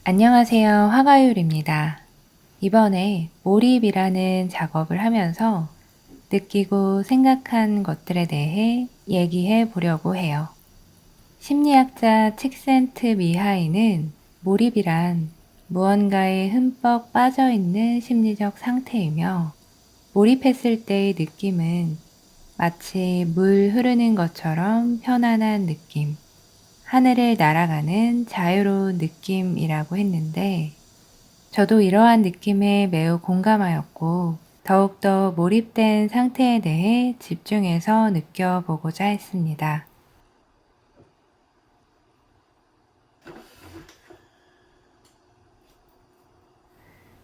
안녕하세요. 화가율입니다. 이번에 몰입이라는 작업을 하면서 느끼고 생각한 것들에 대해 얘기해 보려고 해요. 심리학자 칙센트 미하이는 몰입이란 무언가에 흠뻑 빠져있는 심리적 상태이며, 몰입했을 때의 느낌은 마치 물 흐르는 것처럼 편안한 느낌, 하늘을 날아가는 자유로운 느낌이라고 했는데, 저도 이러한 느낌에 매우 공감하였고, 더욱더 몰입된 상태에 대해 집중해서 느껴보고자 했습니다.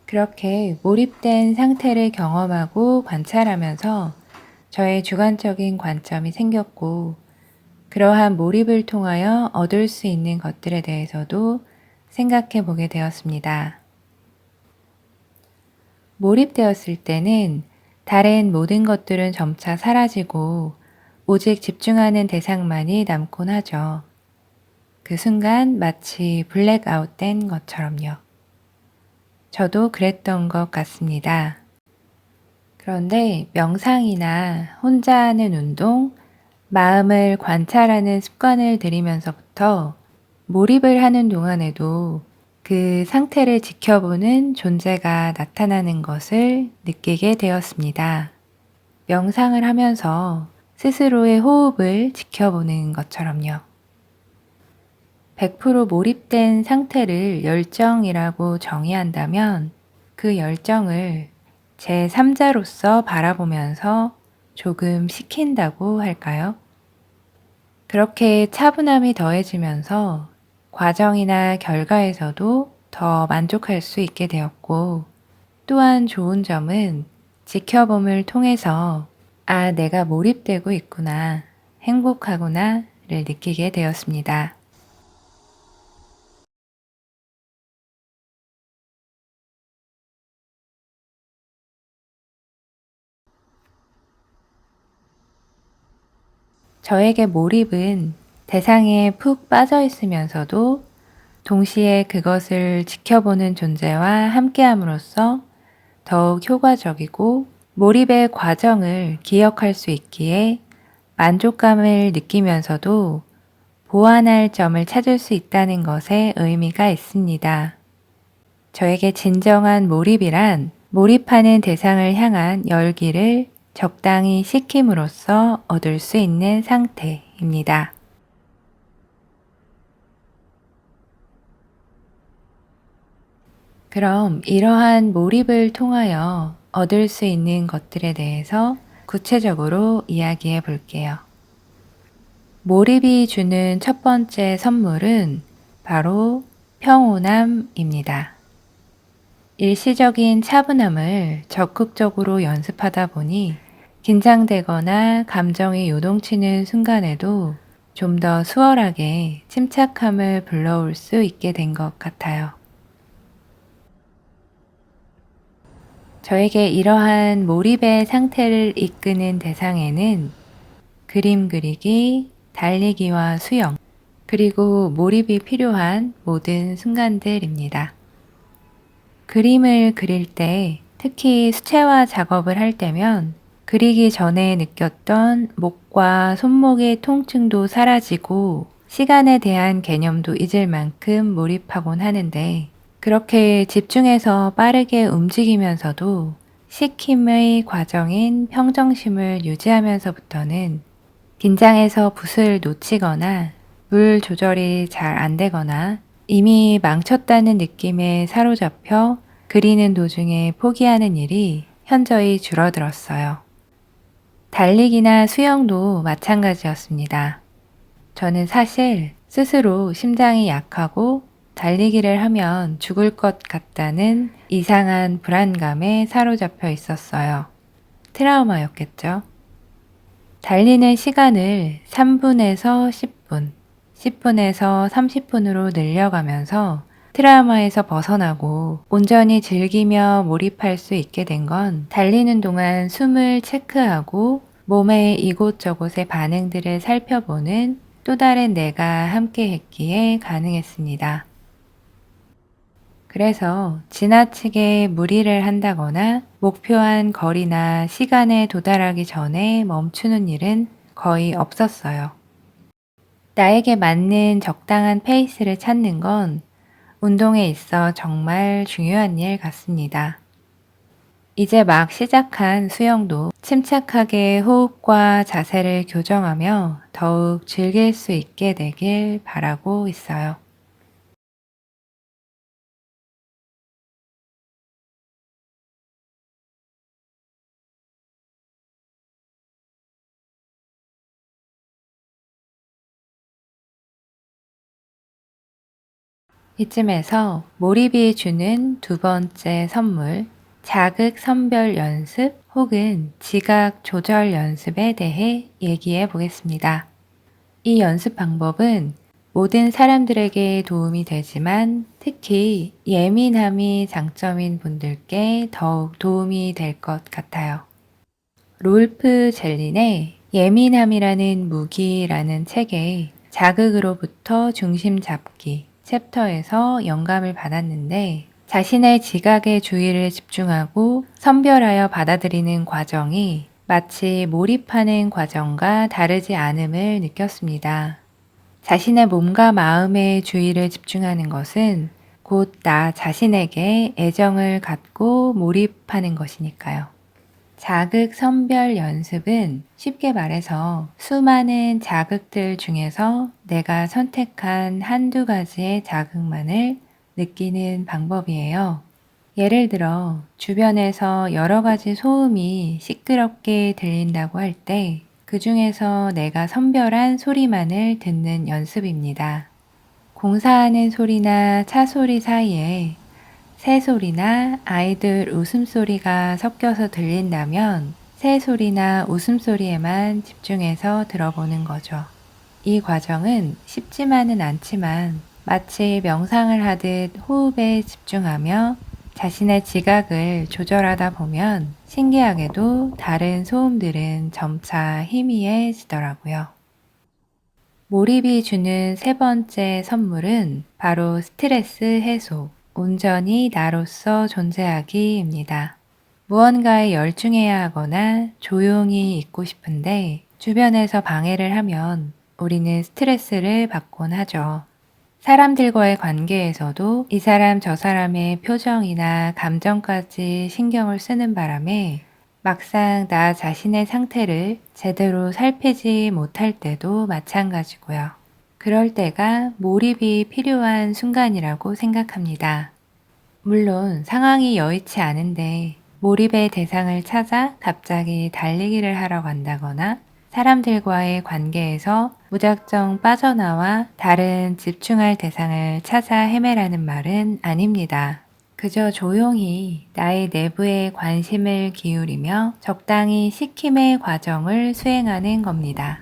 그렇게 몰입된 상태를 경험하고 관찰하면서 저의 주관적인 관점이 생겼고, 그러한 몰입을 통하여 얻을 수 있는 것들에 대해서도 생각해 보게 되었습니다. 몰입되었을 때는 다른 모든 것들은 점차 사라지고 오직 집중하는 대상만이 남곤 하죠. 그 순간 마치 블랙아웃 된 것처럼요. 저도 그랬던 것 같습니다. 그런데 명상이나 혼자 하는 운동, 마음을 관찰하는 습관을 들이면서부터 몰입을 하는 동안에도 그 상태를 지켜보는 존재가 나타나는 것을 느끼게 되었습니다. 명상을 하면서 스스로의 호흡을 지켜보는 것처럼요. 100% 몰입된 상태를 열정이라고 정의한다면 그 열정을 제3자로서 바라보면서 조금 식힌다고 할까요? 그렇게 차분함이 더해지면서 과정이나 결과에서도 더 만족할 수 있게 되었고, 또한 좋은 점은 지켜봄을 통해서 내가 몰입되고 있구나, 행복하구나를 느끼게 되었습니다. 저에게 몰입은 대상에 푹 빠져 있으면서도 동시에 그것을 지켜보는 존재와 함께함으로써 더욱 효과적이고, 몰입의 과정을 기억할 수 있기에 만족감을 느끼면서도 보완할 점을 찾을 수 있다는 것에 의미가 있습니다. 저에게 진정한 몰입이란 몰입하는 대상을 향한 열기를 적당히 식힘으로써 얻을 수 있는 상태입니다. 그럼 이러한 몰입을 통하여 얻을 수 있는 것들에 대해서 구체적으로 이야기해 볼게요. 몰입이 주는 첫 번째 선물은 바로 평온함입니다. 일시적인 차분함을 적극적으로 연습하다 보니 긴장되거나 감정이 요동치는 순간에도 좀 더 수월하게 침착함을 불러올 수 있게 된 것 같아요. 저에게 이러한 몰입의 상태를 이끄는 대상에는 그림 그리기, 달리기와 수영, 그리고 몰입이 필요한 모든 순간들입니다. 그림을 그릴 때, 특히 수채화 작업을 할 때면 그리기 전에 느꼈던 목과 손목의 통증도 사라지고 시간에 대한 개념도 잊을 만큼 몰입하곤 하는데, 그렇게 집중해서 빠르게 움직이면서도 식힘의 과정인 평정심을 유지하면서부터는 긴장해서 붓을 놓치거나 물 조절이 잘 안 되거나 이미 망쳤다는 느낌에 사로잡혀 그리는 도중에 포기하는 일이 현저히 줄어들었어요. 달리기나 수영도 마찬가지였습니다. 저는 사실 스스로 심장이 약하고 달리기를 하면 죽을 것 같다는 이상한 불안감에 사로잡혀 있었어요. 트라우마였겠죠. 달리는 시간을 3분에서 10분, 10분에서 30분으로 늘려가면서 트라우마에서 벗어나고 온전히 즐기며 몰입할 수 있게 된 건 달리는 동안 숨을 체크하고 몸의 이곳저곳의 반응들을 살펴보는 또 다른 내가 함께 했기에 가능했습니다. 그래서 지나치게 무리를 한다거나 목표한 거리나 시간에 도달하기 전에 멈추는 일은 거의 없었어요. 나에게 맞는 적당한 페이스를 찾는 건 운동에 있어 정말 중요한 일 같습니다. 이제 막 시작한 수영도 침착하게 호흡과 자세를 교정하며 더욱 즐길 수 있게 되길 바라고 있어요. 이쯤에서 몰입이 주는 두 번째 선물, 자극 선별 연습 혹은 지각 조절 연습에 대해 얘기해 보겠습니다. 이 연습 방법은 모든 사람들에게 도움이 되지만 특히 예민함이 장점인 분들께 더욱 도움이 될 것 같아요. 롤프 젤린의 예민함이라는 무기라는 책에 자극으로부터 중심 잡기 챕터에서 영감을 받았는데 자신의 지각에 주의를 집중하고 선별하여 받아들이는 과정이 마치 몰입하는 과정과 다르지 않음을 느꼈습니다. 자신의 몸과 마음에 주의를 집중하는 것은 곧 나 자신에게 애정을 갖고 몰입하는 것이니까요. 자극 선별 연습은 쉽게 말해서 수많은 자극들 중에서 내가 선택한 한두 가지의 자극만을 느끼는 방법이에요. 예를 들어 주변에서 여러 가지 소음이 시끄럽게 들린다고 할 때 그 중에서 내가 선별한 소리만을 듣는 연습입니다. 공사하는 소리나 차 소리 사이에 새 소리나 아이들 웃음소리가 섞여서 들린다면 새 소리나 웃음소리에만 집중해서 들어보는 거죠. 이 과정은 쉽지만은 않지만 마치 명상을 하듯 호흡에 집중하며 자신의 지각을 조절하다 보면 신기하게도 다른 소음들은 점차 희미해지더라고요. 몰입이 주는 세 번째 선물은 바로 스트레스 해소, 온전히 나로서 존재하기입니다. 무언가에 열중해야 하거나 조용히 있고 싶은데 주변에서 방해를 하면 우리는 스트레스를 받곤 하죠. 사람들과의 관계에서도 이 사람 저 사람의 표정이나 감정까지 신경을 쓰는 바람에 막상 나 자신의 상태를 제대로 살피지 못할 때도 마찬가지고요. 그럴 때가 몰입이 필요한 순간이라고 생각합니다. 물론 상황이 여의치 않은데 몰입의 대상을 찾아 갑자기 달리기를 하러 간다거나 사람들과의 관계에서 무작정 빠져나와 다른 집중할 대상을 찾아 헤매라는 말은 아닙니다. 그저 조용히 나의 내부에 관심을 기울이며 적당히 식힘의 과정을 수행하는 겁니다.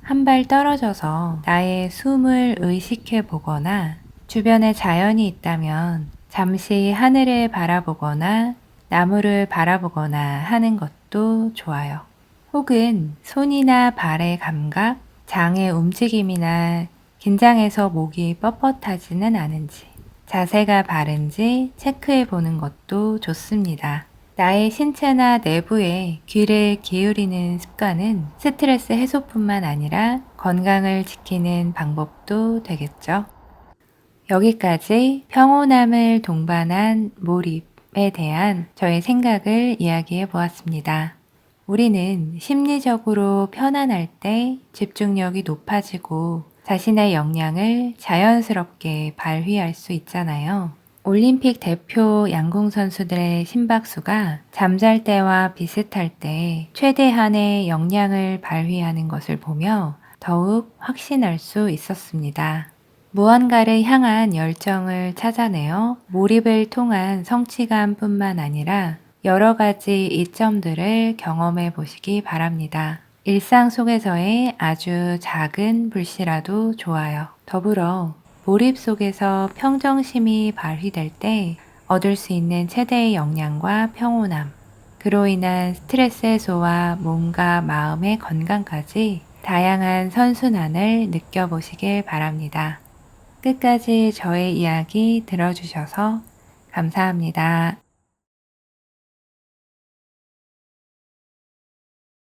한 발 떨어져서 나의 숨을 의식해 보거나 주변에 자연이 있다면 잠시 하늘을 바라보거나 나무를 바라보거나 하는 것도 좋아요. 혹은 손이나 발의 감각, 장의 움직임이나 긴장해서 목이 뻣뻣하지는 않은지, 자세가 바른지 체크해 보는 것도 좋습니다. 나의 신체나 내부에 귀를 기울이는 습관은 스트레스 해소뿐만 아니라 건강을 지키는 방법도 되겠죠. 여기까지 평온함을 동반한 몰입에 대한 저의 생각을 이야기해 보았습니다. 우리는 심리적으로 편안할 때 집중력이 높아지고 자신의 역량을 자연스럽게 발휘할 수 있잖아요. 올림픽 대표 양궁 선수들의 심박수가 잠잘 때와 비슷할 때 최대한의 역량을 발휘하는 것을 보며 더욱 확신할 수 있었습니다. 무언가를 향한 열정을 찾아내어 몰입을 통한 성취감뿐만 아니라 여러 가지 이점들을 경험해 보시기 바랍니다. 일상 속에서의 아주 작은 불씨라도 좋아요. 더불어 몰입 속에서 평정심이 발휘될 때 얻을 수 있는 최대의 역량과 평온함, 그로 인한 스트레스 해소와 몸과 마음의 건강까지 다양한 선순환을 느껴보시길 바랍니다. 끝까지 저의 이야기 들어주셔서 감사합니다.